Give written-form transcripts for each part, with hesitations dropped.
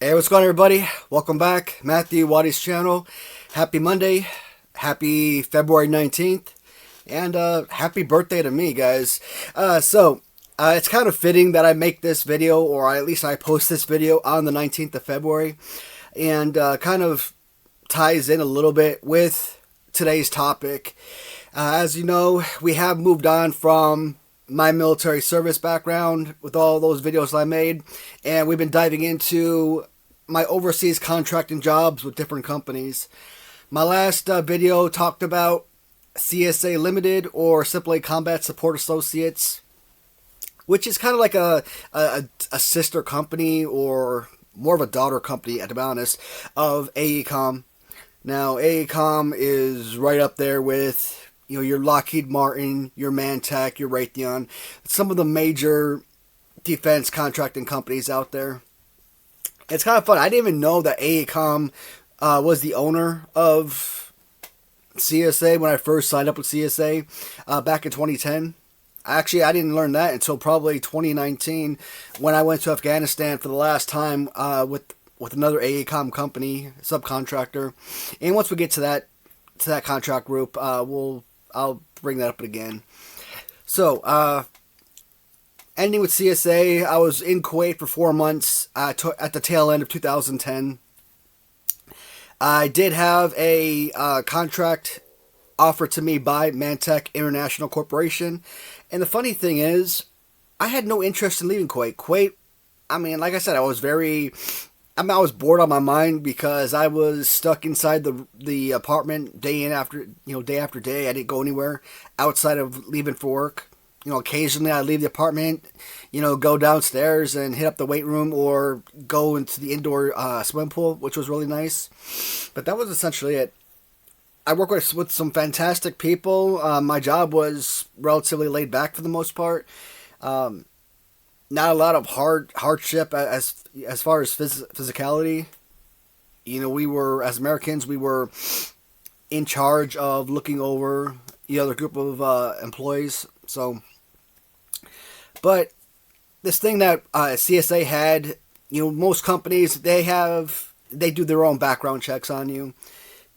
Hey, what's going on, everybody? Welcome back. Matthew, Watty's channel. Happy Monday. Happy February 19th. And happy birthday to me, guys. It's kind of fitting that I make this video, or at least I post this video on the 19th of February. And kind of ties in a little bit with today's topic. As you know, we have moved on from my military service background with all those videos I made. And we've been diving into my overseas contracting jobs with different companies. My last video talked about CSA Limited, or simply Combat Support Associates, which is kind of like a sister company, or more of a daughter company, to be honest, of AECOM. Now, AECOM is right up there with, you know, your Lockheed Martin, your ManTech, your Raytheon, some of the major defense contracting companies out there. It's kind of fun. I didn't even know that AECOM was the owner of CSA when I first signed up with CSA back in 2010. Actually, I didn't learn that until probably 2019 when I went to Afghanistan for the last time with another AECOM company, subcontractor. And once we get to that contract group, I'll bring that up again. So, ending with CSA, I was in Kuwait for 4 months at the tail end of 2010. I did have a contract offered to me by ManTech International Corporation. And the funny thing is, I had no interest in leaving Kuwait. Kuwait, I mean, like I said, I was bored on my mind because I was stuck inside the apartment day after day. I didn't go anywhere outside of leaving for work. You know, occasionally I leave the apartment, go downstairs and hit up the weight room or go into the indoor swim pool, which was really nice. But that was essentially it. I work with some fantastic people. My job was relatively laid back for the most part. Not a lot of hardship as far as physicality. We were, as Americans, we were in charge of looking over the other group of employees. So, but this thing that CSA had, most companies, they do their own background checks on you.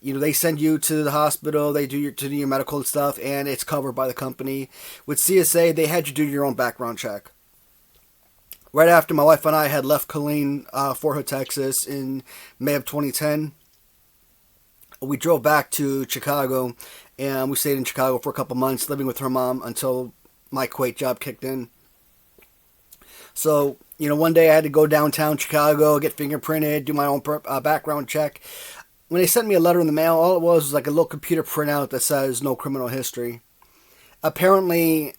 They send you to the hospital, they do your medical and stuff, and it's covered by the company. With CSA, they had you do your own background check. Right after my wife and I had left Killeen, Fort Hood, Texas in May of 2010, we drove back to Chicago, and we stayed in Chicago for a couple months, living with her mom until my Kuwait job kicked in. So, one day I had to go downtown Chicago, get fingerprinted, do my own background check. When they sent me a letter in the mail, all it was like a little computer printout that says no criminal history. Apparently,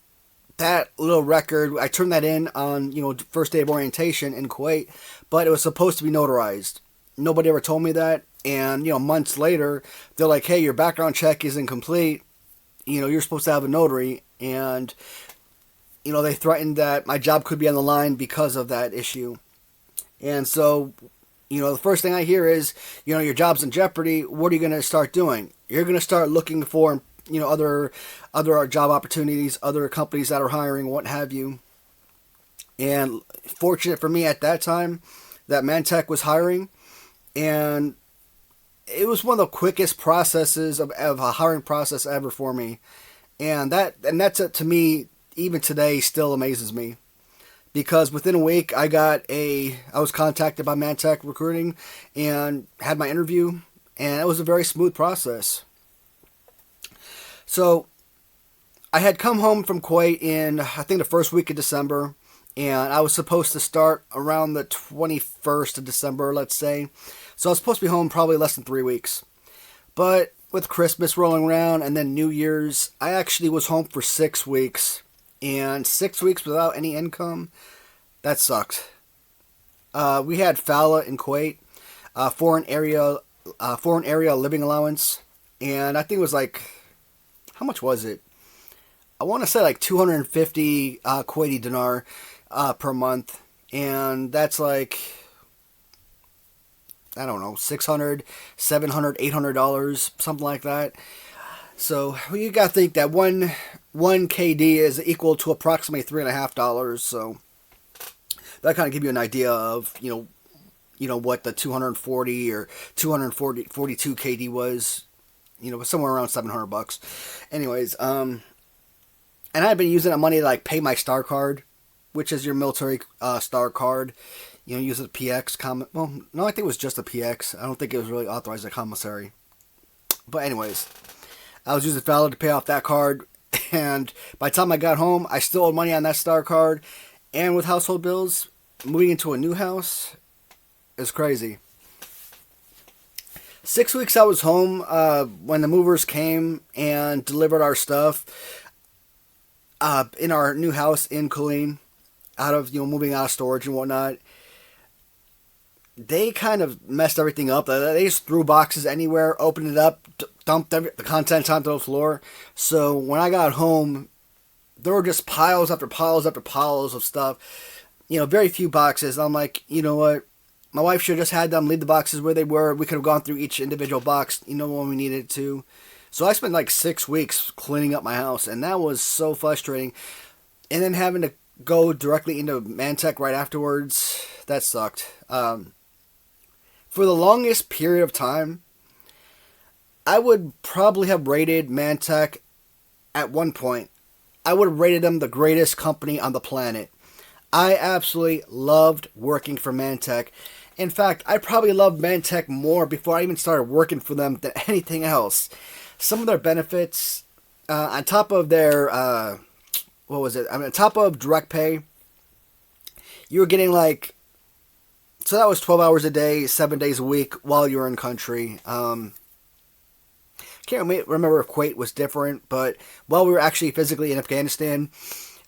that little record, I turned that in on, first day of orientation in Kuwait, but it was supposed to be notarized. Nobody ever told me that. And, months later, they're like, hey, your background check isn't complete. You're supposed to have a notary. And, they threatened that my job could be on the line because of that issue. And so, the first thing I hear is, your job's in jeopardy. What are you going to start doing? You're going to start looking for, other job opportunities, other companies that are hiring, what have you. And fortunate for me at that time that ManTech was hiring. And it was one of the quickest processes of a hiring process ever for me. And that's to me, even today, still amazes me. Because within a week, I was contacted by ManTech Recruiting and had my interview. And it was a very smooth process. So, I had come home from Kuwait in, I think, the first week of December. And I was supposed to start around the 21st of December, let's say. So I was supposed to be home probably less than 3 weeks. But with Christmas rolling around and then New Year's, I actually was home for 6 weeks. And 6 weeks without any income, that sucked. We had FALA in Kuwait, foreign area living allowance. And I think it was like, how much was it? I want to say like 250 Kuwaiti dinar per month. And that's like, I don't know, $600, $700, $800, something like that. So you got to think that one KD is equal to approximately $3.50. So that kind of give you an idea of, what the 240 or 242 KD was, somewhere around $700. Anyways, and I've been using that money to like pay my star card, which is your military star card. Use a PX comment. Well, no, I think it was just a PX. I don't think it was really authorized as a commissary. But anyways, I was using Valid to pay off that card, and by the time I got home, I still owed money on that star card, and with household bills, moving into a new house is crazy. 6 weeks I was home when the movers came and delivered our stuff in our new house in Killeen, moving out of storage and whatnot. They kind of messed everything up. They just threw boxes anywhere, opened it up, dumped the contents onto the floor. So when I got home, there were just piles after piles after piles of stuff. Very few boxes. I'm like, you know what? My wife should have just had them leave the boxes where they were. We could have gone through each individual box, when we needed to. So I spent like 6 weeks cleaning up my house, and that was so frustrating. And then having to go directly into ManTech right afterwards, that sucked. For the longest period of time, I would probably have rated ManTech at one point. I would have rated them the greatest company on the planet. I absolutely loved working for ManTech. In fact, I probably loved ManTech more before I even started working for them than anything else. Some of their benefits, on top of their, on top of direct pay, you were getting so that was 12 hours a day, 7 days a week while you were in country. Can't remember if Kuwait was different, but while we were actually physically in Afghanistan,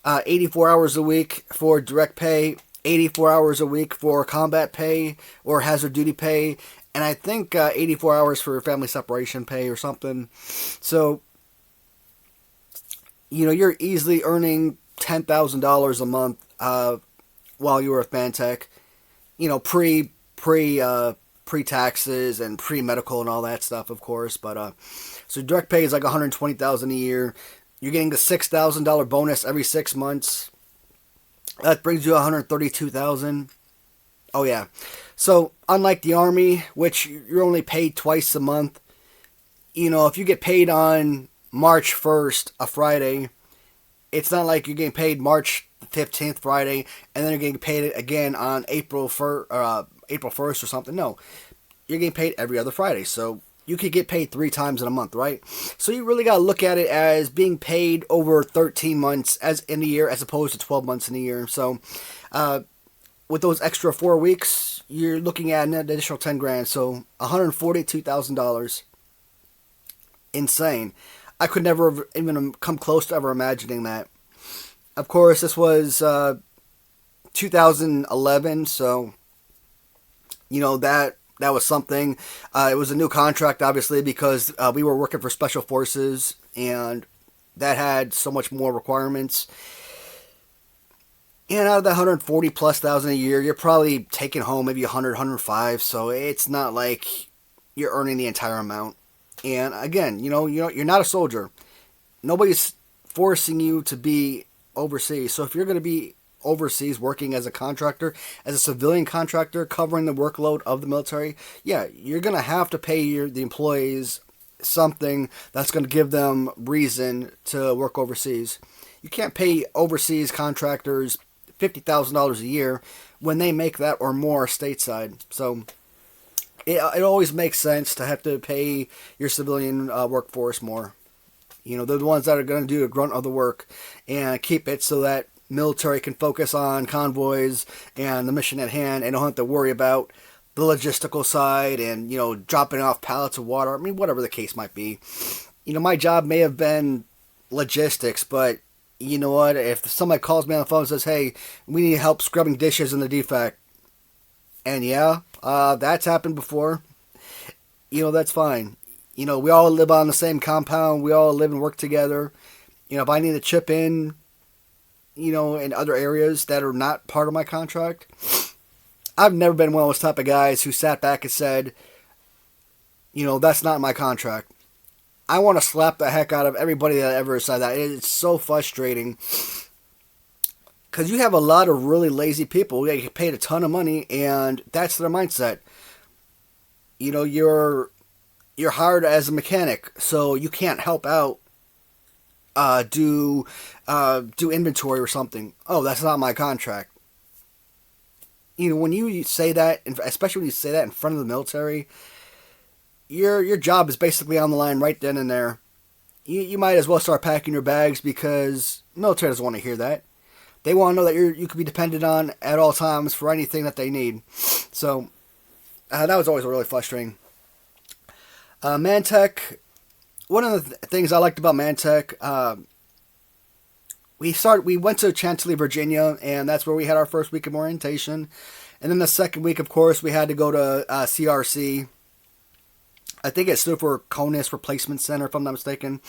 84 hours a week for direct pay, 84 hours a week for combat pay or hazard duty pay, and I think 84 hours for family separation pay or something. So, you're easily earning $10,000 a month while you were with ManTech. Pre taxes and pre medical and all that stuff, of course. But so direct pay is like $120,000 a year. You're getting the $6,000 bonus every 6 months. That brings you $132,000. Oh yeah. So unlike the Army, which you're only paid twice a month, if you get paid on March 1st, a Friday, it's not like you're getting paid March 15th Friday, and then you're getting paid again on April 1st or something. No, you're getting paid every other Friday. So you could get paid 3 times in a month, right? So you really got to look at it as being paid over 13 months as in a year as opposed to 12 months in a year. So with those extra 4 weeks, you're looking at an additional 10 grand. So $142,000. Insane. I could never have even come close to ever imagining that. Of course, this was 2011, so that was something. It was a new contract, obviously, because we were working for Special Forces, and that had so much more requirements. And out of the 140 plus thousand a year, you're probably taking home maybe 100, 105. So it's not like you're earning the entire amount. And again, you're not a soldier. Nobody's forcing you to be overseas. So if you're going to be overseas working as a contractor, as a civilian contractor, covering the workload of the military, yeah, you're going to have to pay the employees something that's going to give them reason to work overseas. You can't pay overseas contractors $50,000 a year when they make that or more stateside. So it always makes sense to have to pay your civilian workforce more. They're the ones that are going to do the grunt of the work and keep it so that military can focus on convoys and the mission at hand and don't have to worry about the logistical side and, dropping off pallets of water. I mean, whatever the case might be. My job may have been logistics, but you know what? If somebody calls me on the phone and says, hey, we need help scrubbing dishes in the defect, and yeah, that's happened before, that's fine. We all live on the same compound. We all live and work together. If I need to chip in, in other areas that are not part of my contract, I've never been one of those type of guys who sat back and said, that's not my contract. I want to slap the heck out of everybody that ever said that. It's so frustrating. Because you have a lot of really lazy people that get paid a ton of money, and that's their mindset. You know, you're hired as a mechanic, so you can't help out, do inventory or something. Oh, that's not my contract. You know, when you say that, especially when you say that in front of the military, your job is basically on the line right then and there. You might as well start packing your bags because the military doesn't want to hear that. They want to know that you can be depended on at all times for anything that they need. So that was always really frustrating. ManTech. One of the things I liked about ManTech, we went to Chantilly, Virginia, and that's where we had our first week of orientation. And then the second week, of course, we had to go to CRC. I think it stood for Conus Replacement Center, if I'm not mistaken.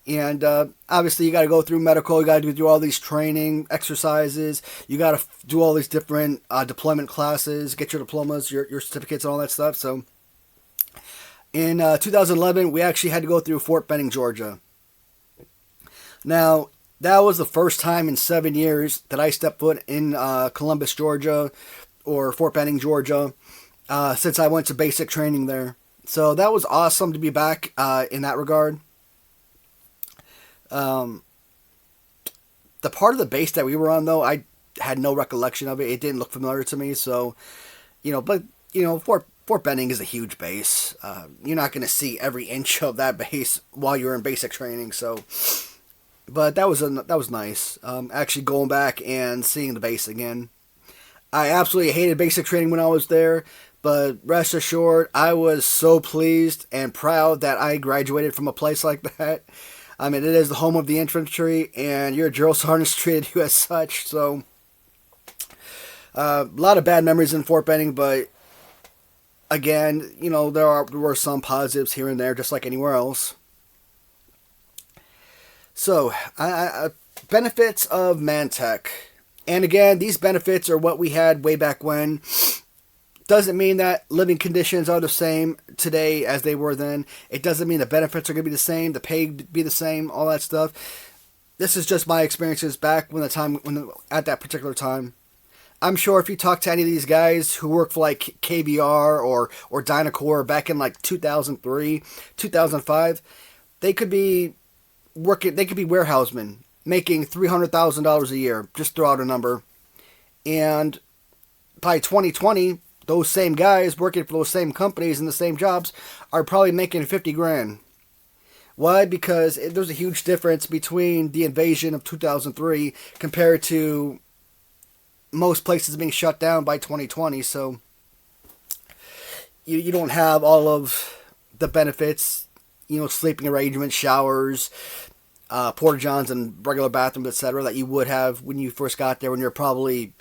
And obviously, you got to go through medical. You got to do all these training exercises. You got to do all these different deployment classes, get your diplomas, your certificates, and all that stuff. So in 2011, we actually had to go through Fort Benning, Georgia. Now, that was the first time in 7 years that I stepped foot in Columbus, Georgia, or Fort Benning, Georgia, since I went to basic training there. So that was awesome to be back in that regard. The part of the base that we were on, though, I had no recollection of it. It didn't look familiar to me. So, Fort Benning is a huge base. You're not going to see every inch of that base while you're in basic training. So, but that was nice. Actually going back and seeing the base again. I absolutely hated basic training when I was there. But rest assured, I was so pleased and proud that I graduated from a place like that. I mean, it is the home of the infantry, and your drill sergeants treated you as such. So, a lot of bad memories in Fort Benning, but again, there were some positives here and there, just like anywhere else. So, benefits of ManTech. And again, these benefits are what we had way back when. Doesn't mean that living conditions are the same today as they were then. It doesn't mean the benefits are going to be the same, the pay be the same, all that stuff. This is just my experiences back at that particular time. I'm sure if you talk to any of these guys who work for like KBR or Dynacore back in like 2003, 2005, they could be warehousemen making $300,000 a year. Just throw out a number. And by 2020, those same guys working for those same companies and the same jobs are probably making 50 grand. Why? Because there's a huge difference between the invasion of 2003 compared to most places being shut down by 2020. So you don't have all of the benefits, sleeping arrangements, showers, porta johns and regular bathrooms, etc., that you would have when you first got there, when you're probably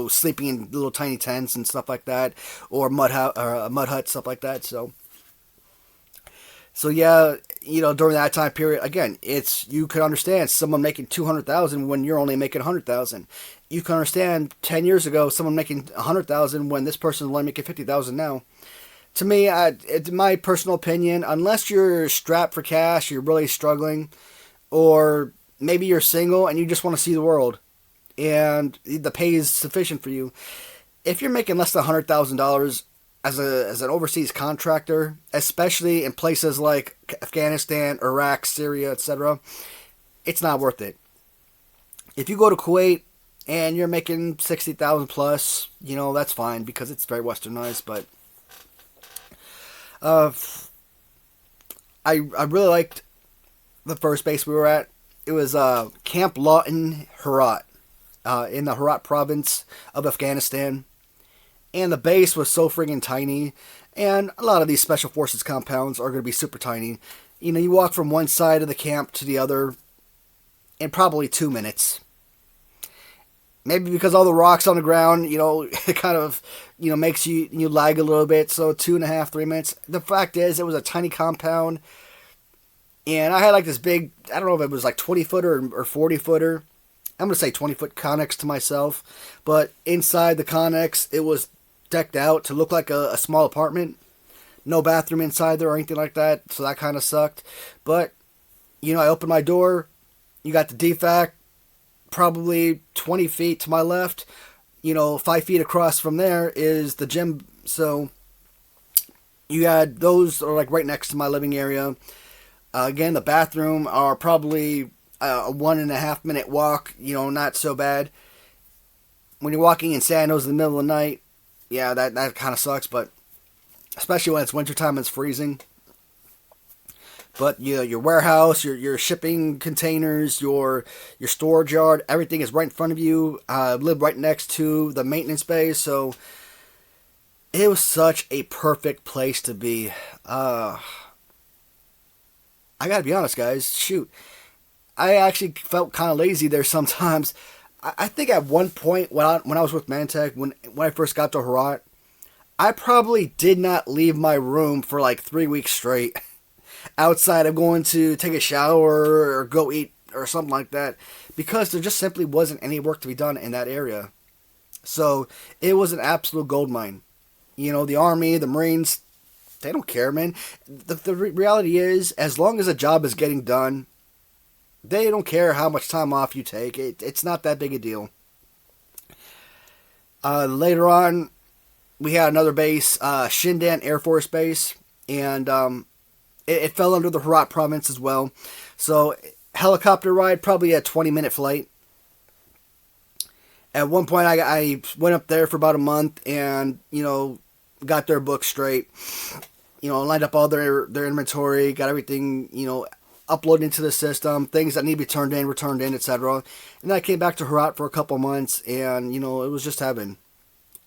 sleeping in little tiny tents and stuff like that, or mud hut, stuff like that. So yeah, during that time period, again, you could understand someone making 200,000 when you're only making 100,000. You can understand 10 years ago someone making 100,000 when this person is only making 50,000 now. To me, it's my personal opinion, unless you're strapped for cash, you're really struggling, or maybe you're single and you just want to see the world, and the pay is sufficient for you. If you're making less than $100,000 as an overseas contractor, especially in places like Afghanistan, Iraq, Syria, etc., it's not worth it. If you go to Kuwait and you're making 60,000 plus, that's fine because it's very westernized. But I really liked the first base we were at. It was Camp Lawton, Herat. In the Herat province of Afghanistan. And the base was so friggin' tiny. And a lot of these special forces compounds are going to be super tiny. You walk from one side of the camp to the other in probably 2 minutes. Maybe because all the rocks on the ground, it kind of, makes you lag a little bit. So 2.5, 3 minutes. The fact is, it was a tiny compound. And I had like this big, I don't know if it was like 20-footer or 40-footer. I'm going to say 20-foot Connex to myself, but inside the Connex, it was decked out to look like a small apartment. No bathroom inside there or anything like that, so that kind of sucked. But, I opened my door, you got the defac, probably 20 feet to my left, 5 feet across from there is the gym. So you had those are like right next to my living area. Again, the bathroom are probably a 1.5 minute walk. Not so bad. When you're walking in sandals in the middle of the night, yeah, that kind of sucks. But especially when it's wintertime and it's freezing. But your warehouse, your shipping containers, your storage yard, everything is right in front of you. Live right next to the maintenance bay, so it was such a perfect place to be. I gotta be honest, guys. Shoot, I actually felt kind of lazy there sometimes. I think at one point when I was with ManTech, when I first got to Herat, I probably did not leave my room for like 3 weeks straight. Outside of going to take a shower or go eat or something like that, because there just simply wasn't any work to be done in that area. So it was an absolute gold mine. The Army, the Marines, they don't care, man. The reality is, as long as a job is getting done, they don't care how much time off you take. It's not that big a deal. Later on, we had another base, Shindan Air Force Base, and it fell under the Herat province as well. So helicopter ride, probably a 20-minute flight. At one point, I went up there for about a month and, got their books straight. Lined up all their inventory, got everything, uploaded into the system, things that need to be turned in, returned in, etc. And then I came back to Herat for a couple months, and, it was just heaven.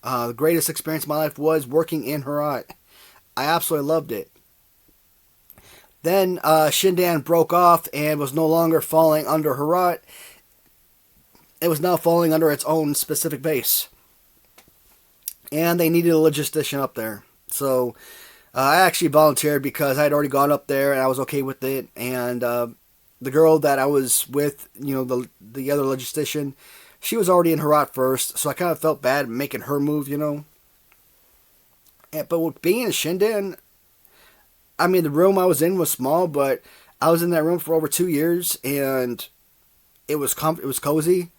The greatest experience of my life was working in Herat. I absolutely loved it. Then Shindan broke off and was no longer falling under Herat. It was now falling under its own specific base. And they needed a logistician up there. So I actually volunteered because I had already gone up there and I was okay with it. And the girl that I was with, the other logistician, she was already in Herat first. So I kind of felt bad making her move, But with being in Shindan, I mean, the room I was in was small, but I was in that room for over 2 years, and it was cozy.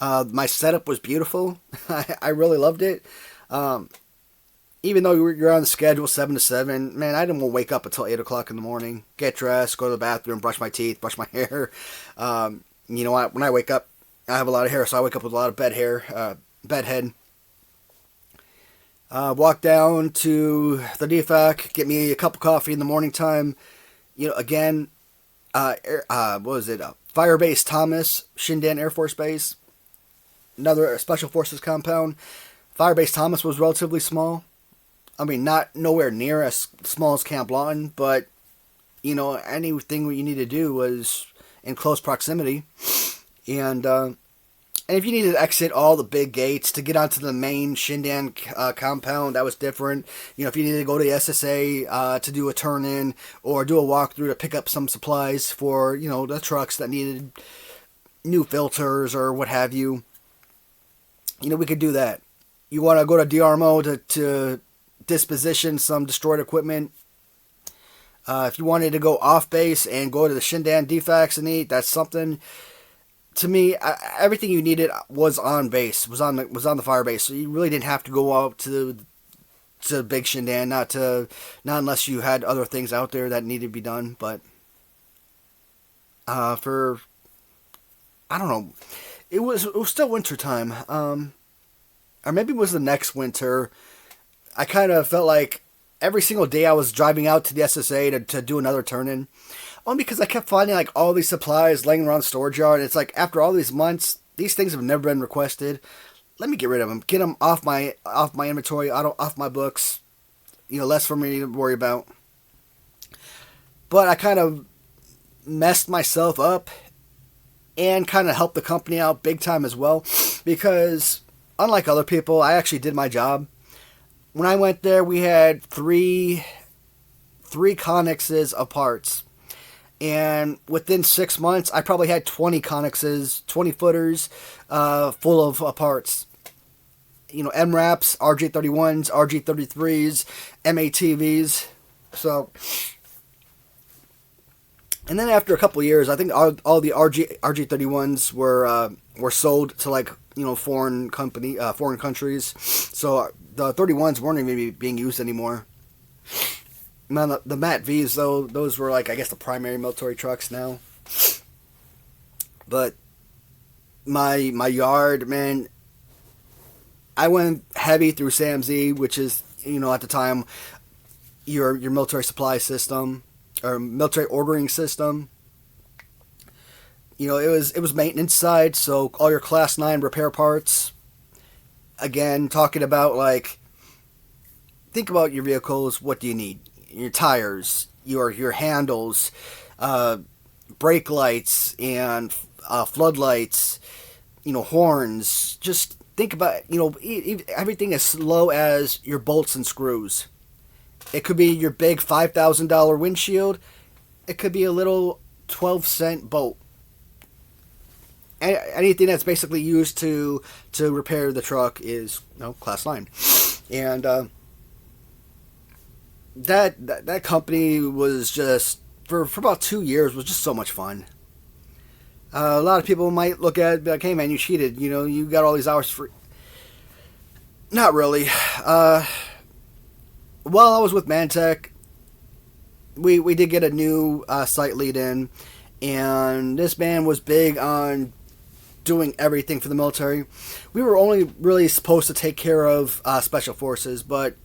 My setup was beautiful. I really loved it. Even though you're on the schedule 7 to 7, man, I didn't want to wake up until 8 o'clock in the morning, get dressed, go to the bathroom, brush my teeth, brush my hair. When I wake up, I have a lot of hair, so I wake up with a lot of bed head. Walk down to the DFAC, get me a cup of coffee in the morning time. Again, what was it? Firebase Thomas, Shindan Air Force Base, another Special Forces compound. Firebase Thomas was relatively small. I mean, not nowhere near as small as Camp Lawton, but, anything you need to do was in close proximity. And if you needed to exit all the big gates to get onto the main Shindan compound, that was different. If you needed to go to the SSA to do a turn-in or do a walkthrough to pick up some supplies for, the trucks that needed new filters or what have you, we could do that. You want to go to DRMO to disposition some destroyed equipment. If you wanted to go off base and go to the Shindan DFACs and eat, that's something. To me, everything you needed was on base, was on the fire base. So you really didn't have to go out to Big Shindan, not unless you had other things out there that needed to be done. But I don't know, it was still winter time, or maybe it was the next winter. I kind of felt like every single day I was driving out to the SSA to do another turn-in. Only because I kept finding like all these supplies laying around the storage yard. It's like after all these months, these things have never been requested. Let me get rid of them. Get them off my inventory, off my books. Less for me to worry about. But I kind of messed myself up and kind of helped the company out big time as well. Because unlike other people, I actually did my job. When I went there, we had three connexes of parts. And within 6 months, I probably had 20 connexes, 20 footers, full of parts. MRAPs, RG31s, RG33s, MATVs. So, And then after a couple of years, I think all the RG31s were sold to like foreign countries. So the 31s weren't even being used anymore. Man, the Mat V's though, those were like I guess the primary military trucks now. But my yard, man, I went heavy through SAMZ, which is at the time your military supply system or military ordering system. It was maintenance side, so all your class 9 repair parts. Again, talking about like think about your vehicles. What do you need? Your tires, your handles, brake lights, and floodlights. Horns. Just think about everything as low as your bolts and screws. It could be your big $5,000 windshield. It could be a little 12-cent bolt. Anything that's basically used to repair the truck is class 9. And that company was just for about 2 years was just so much fun. A lot of people might look at it and be like, hey man, you cheated, you got all these hours free. Not really. While I was with ManTech, we did get a new site lead in, and this man was big on doing everything for the military. We were only really supposed to take care of special forces, but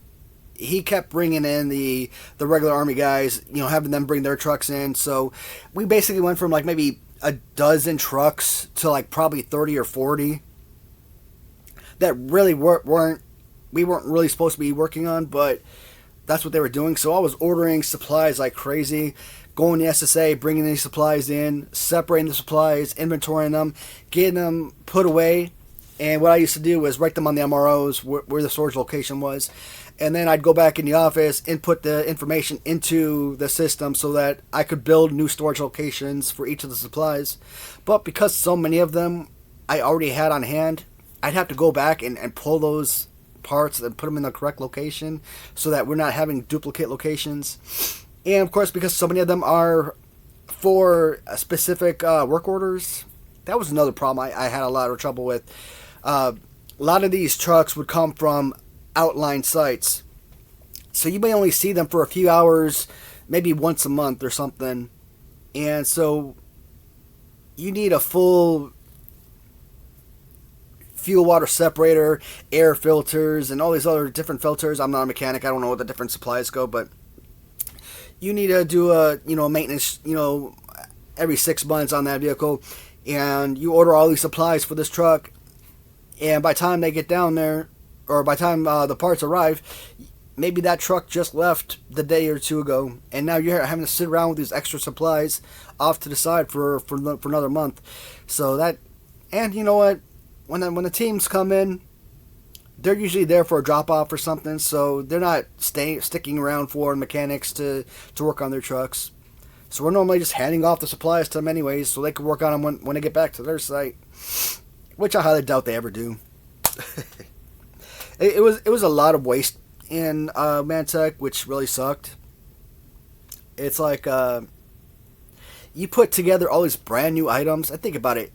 he kept bringing in the regular army guys, having them bring their trucks in. So we basically went from like maybe a dozen trucks to like probably 30 or 40 that really weren't really supposed to be working on, but that's what they were doing. So I was ordering supplies like crazy, going to SSA, bringing these supplies in, separating the supplies, inventorying them, getting them put away. And what I used to do was write them on the MROs where the storage location was. And then I'd go back in the office, input the information into the system so that I could build new storage locations for each of the supplies. But because so many of them I already had on hand, I'd have to go back and pull those parts and put them in the correct location so that we're not having duplicate locations. And of course, because so many of them are for specific work orders, that was another problem I had a lot of trouble with. A lot of these trucks would come from outlying sites, so you may only see them for a few hours, maybe once a month or something. And so you need a full fuel water separator, air filters, and all these other different filters. I'm not a mechanic. I don't know what the different supplies go, but you need to do a maintenance every 6 months on that vehicle, and you order all these supplies for this truck, and by the time they get down there, or by the time the parts arrive, maybe that truck just left the day or two ago, and now you're having to sit around with these extra supplies off to the side for another month. So that, and you know what? When the teams come in, they're usually there for a drop-off or something, so they're not sticking around for mechanics to work on their trucks. So we're normally just handing off the supplies to them anyways, so they can work on them when they get back to their site, which I highly doubt they ever do. It was a lot of waste in ManTech, which really sucked. It's like you put together all these brand new items. I think about it.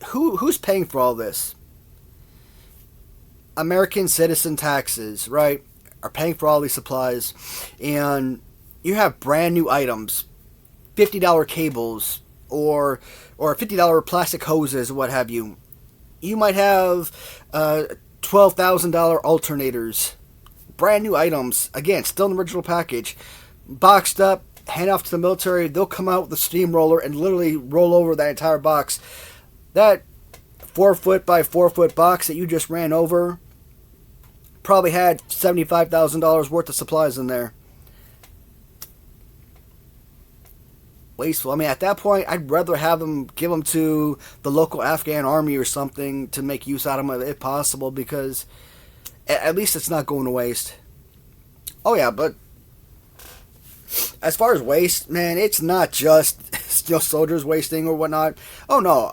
Who's paying for all this? American citizen taxes, right, are paying for all these supplies, and you have brand new items, $50 cables or $50 plastic hoses, what have you. You might have $12,000 alternators, brand new items, again, still in the original package, boxed up, hand off to the military. They'll come out with a steamroller and literally roll over that entire box. That 4-foot by 4-foot box that you just ran over probably had $75,000 worth of supplies in there. Wasteful. I mean, at that point, I'd rather have them give them to the local Afghan army or something to make use out of them if possible, because at least it's not going to waste. Oh yeah, but as far as waste, man, it's not just soldiers wasting or whatnot. Oh no,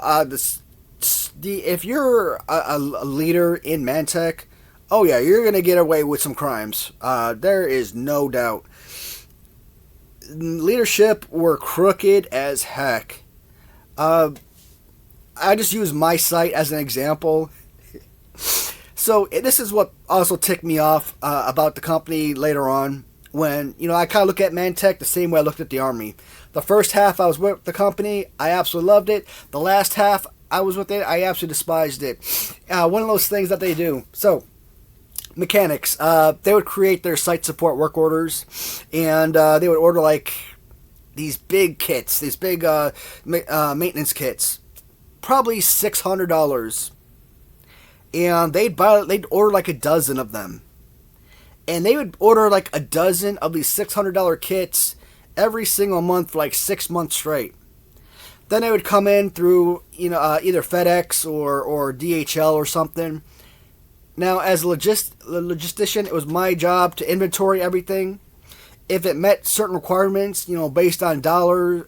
if you're a leader in ManTech, oh yeah, you're gonna get away with some crimes. There is no doubt. leadership were crooked as heck. I just use my site as an example. So this is what also ticked me off about the company later on. When I kind of look at ManTech the same way I looked at the Army. The first half I was with the company, I absolutely loved it. The last half I was with it, I absolutely despised it. One of those things that they do. So mechanics, they would create their site support work orders, and they would order like these big kits, these big maintenance kits, probably $600, and they'd order like a dozen of them. And they would order like a dozen of these $600 kits every single month for like 6 months straight. Then they would come in through either FedEx or DHL or something. Now, as a logistician, it was my job to inventory everything. If it met certain requirements, based on dollar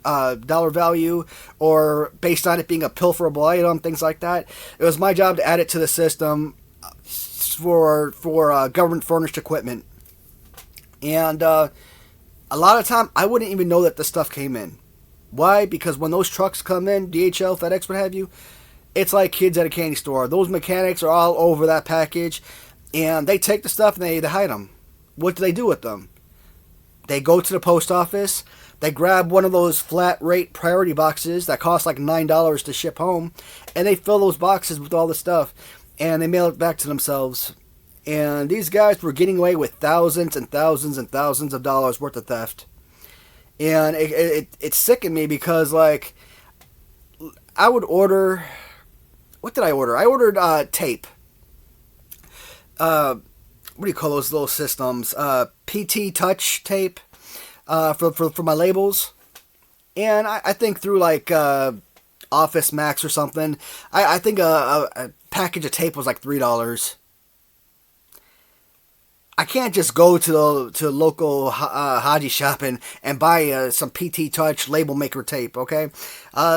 value, or based on it being a pilferable item, things like that, it was my job to add it to the system for government furnished equipment. And a lot of time I wouldn't even know that the stuff came in. Why? Because when those trucks come in, DHL, FedEx, what have you, it's like kids at a candy store. Those mechanics are all over that package, and they take the stuff and they hide them. What do they do with them? They go to the post office, they grab one of those flat rate priority boxes that cost like $9 to ship home, and they fill those boxes with all the stuff, and they mail it back to themselves. And these guys were getting away with thousands and thousands and thousands of dollars worth of theft. And it sickened me because, like, I would order... What did I order? I ordered tape. What do you call those little systems? PT Touch tape for my labels. And I think through, like, Office Max or something, I think a package of tape was like $3. I can't just go to local Haji shop and buy some PT Touch label maker tape, okay?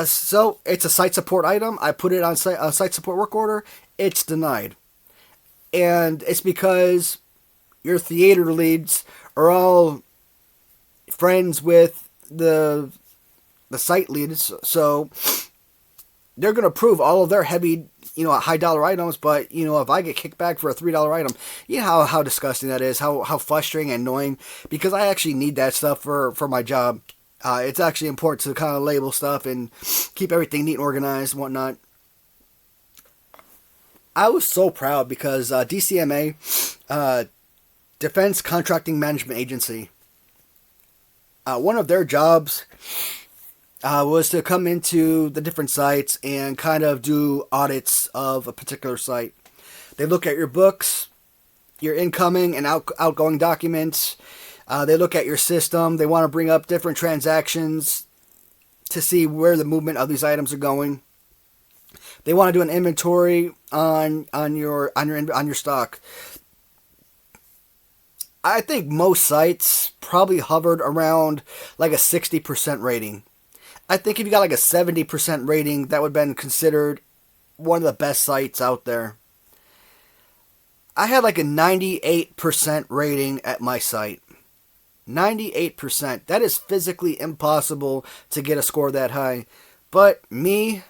So it's a site support item. I put it on a site support work order. It's denied. And it's because your theater leads are all friends with the site leads, so they're going to approve all of their heavy, high dollar items. But if I get kicked back for a $3 item, how disgusting that is, how frustrating and annoying, because I actually need that stuff for my job. It's actually important to kind of label stuff and keep everything neat and organized and whatnot. I was so proud because DCMA, Defense Contracting Management Agency, one of their jobs was to come into the different sites and kind of do audits of a particular site. They look at your books, your incoming and outgoing documents. They look at your system. They want to bring up different transactions to see where the movement of these items are going. They want to do an inventory on your stock. I think most sites probably hovered around like a 60% rating. I think if you got like a 70% rating, that would have been considered one of the best sites out there. I had like a 98% rating at my site. 98%. That is physically impossible to get a score that high. But me,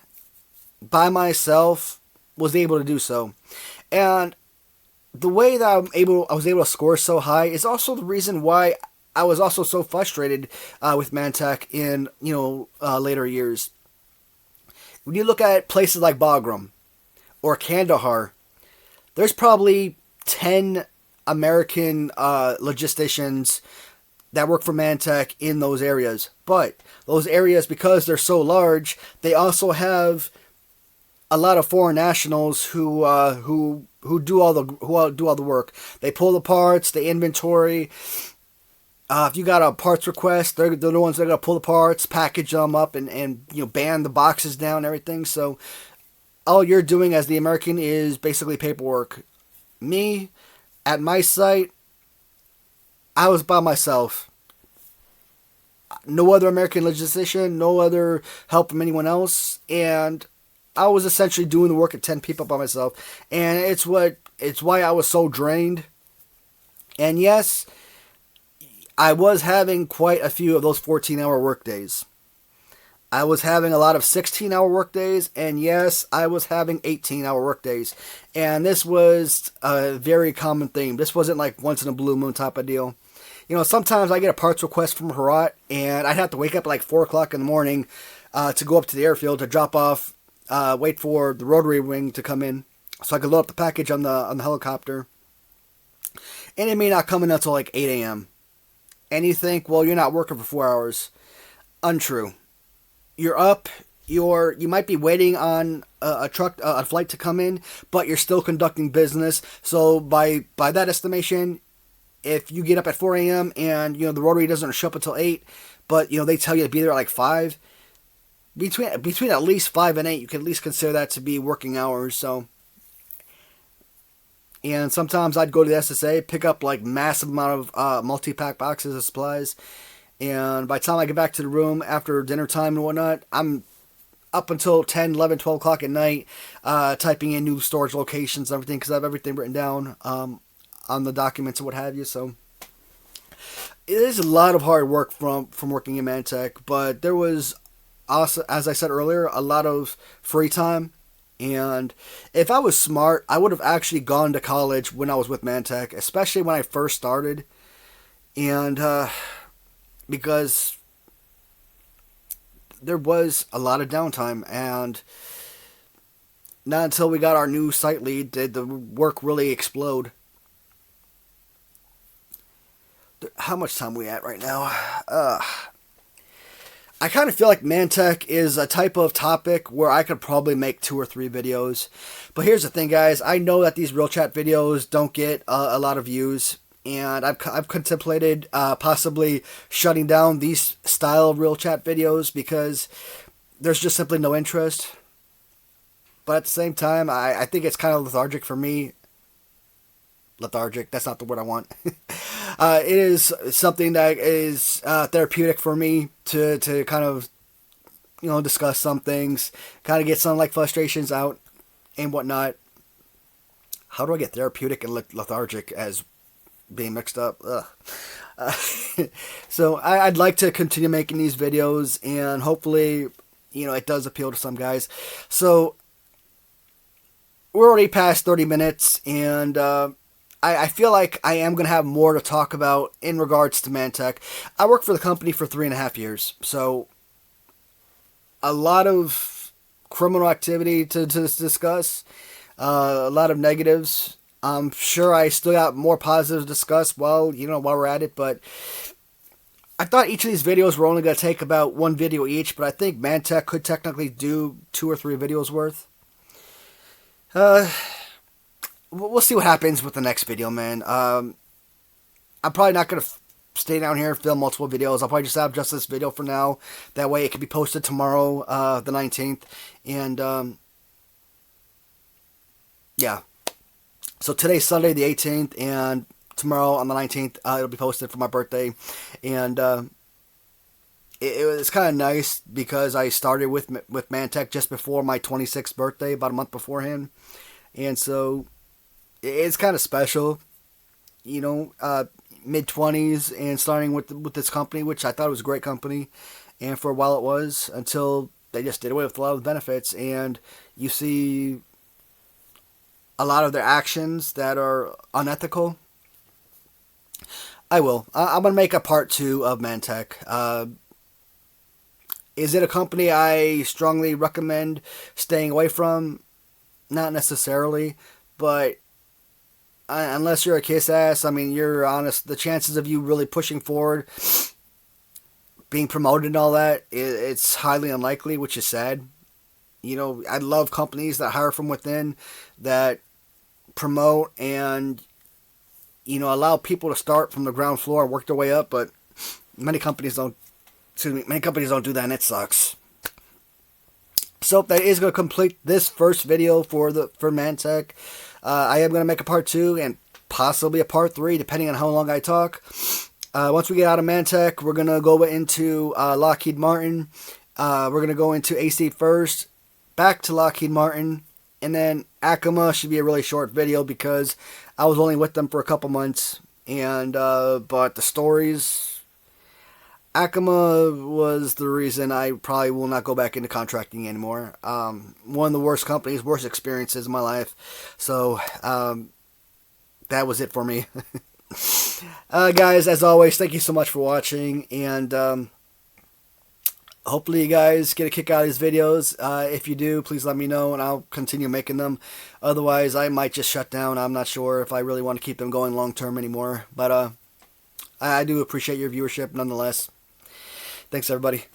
by myself, was able to do so. And the way that I was able to score so high is also the reason why I was also so frustrated with ManTech in later years. When you look at places like Bagram or Kandahar, there's probably 10 American logisticians that work for ManTech in those areas. But those areas, because they're so large, they also have a lot of foreign nationals who do all the work. They pull the parts, they inventory. If you got a parts request, they're the ones that are going to pull the parts, package them up, and band the boxes down and everything. So all you're doing as the American is basically paperwork. Me, at my site, I was by myself. No other American logistician, no other help from anyone else, and I was essentially doing the work of 10 people by myself. And it's why I was so drained. And yes, I was having quite a few of those 14-hour work days. I was having a lot of 16-hour work days, and yes, I was having 18-hour work days. And this was a very common theme. This wasn't like once in a blue moon type of deal. You know, sometimes I get a parts request from Herat, and I'd have to wake up at like 4 o'clock in the morning to go up to the airfield to drop off, wait for the rotary wing to come in so I could load up the package on the helicopter. And it may not come in until like 8 a.m. And you think, well, you're not working for 4 hours. Untrue. You're up, you might be waiting on a flight to come in, but you're still conducting business. So by that estimation, if you get up at 4 a.m. and, you know, the rotary doesn't show up until 8, but, you know, they tell you to be there at like 5, between at least 5 and 8, you can at least consider that to be working hours. So, and sometimes I'd go to the SSA, pick up like massive amount of multi-pack boxes of supplies, and by the time I get back to the room after dinner time and whatnot, I'm up until 10, 11, 12 o'clock at night, typing in new storage locations and everything, because I have everything written down on the documents and what have you. So it is a lot of hard work from working in ManTech, but there was also, as I said earlier, a lot of free time. And if I was smart, I would have actually gone to college when I was with ManTech, especially when I first started. And because there was a lot of downtime, and not until we got our new site lead did the work really explode. How much time are we at right now? I kind of feel like ManTech is a type of topic where I could probably make 2 or 3 videos. But here's the thing, guys. I know that these real chat videos don't get a lot of views, and I've contemplated possibly shutting down these style real chat videos because there's just simply no interest. But at the same time, I think it's kind of lethargic for me. Lethargic, that's not the word I want. It is something that is therapeutic for me to kind of, you know, discuss some things, kind of get some like frustrations out and whatnot. How do I get therapeutic and lethargic as being mixed up? So I'd like to continue making these videos, and hopefully, you know, it does appeal to some guys. So we're already past 30 minutes, and I feel like I am going to have more to talk about in regards to ManTech. I worked for the company for 3.5 years, so a lot of criminal activity to discuss, a lot of negatives. I'm sure I still got more positives to discuss while we're at it, but I thought each of these videos were only going to take about 1 video each, but I think ManTech could technically do 2 or 3 videos worth. We'll see what happens with the next video, man. I'm probably not going to stay down here and film multiple videos. I'll probably just have just this video for now. That way it can be posted tomorrow, the 19th. And, yeah. So today's Sunday, the 18th, and tomorrow on the 19th, it'll be posted for my birthday. And it was kind of nice because I started with ManTech just before my 26th birthday, about a month beforehand. And so it's kind of special, you know, mid-20s and starting with this company, which I thought was a great company. And for a while it was, until they just did away with a lot of the benefits. And you see a lot of their actions that are unethical. I'm going to make a part 2 of ManTech. Is it a company I strongly recommend staying away from? Not necessarily, but unless you're a kiss ass, I mean, you're honest, the chances of you really pushing forward, being promoted and all that, it's highly unlikely, which is sad. You know, I love companies that hire from within, that promote and, you know, allow people to start from the ground floor and work their way up, but many companies don't do that, and it sucks. So that is going to complete this first video for ManTech. I am going to make a part 2 and possibly a part 3, depending on how long I talk. Once we get out of ManTech, we're going to go into Lockheed Martin. We're going to go into AC first, back to Lockheed Martin, and then Acoma should be a really short video because I was only with them for a couple months, and but the stories, Acoma was the reason I probably will not go back into contracting anymore. One of the worst companies, worst experiences in my life. So that was it for me. Guys, as always, thank you so much for watching, and hopefully you guys get a kick out of these videos. If you do, please let me know, and I'll continue making them. Otherwise, I might just shut down. I'm not sure if I really want to keep them going long term anymore. But I do appreciate your viewership nonetheless. Thanks, everybody.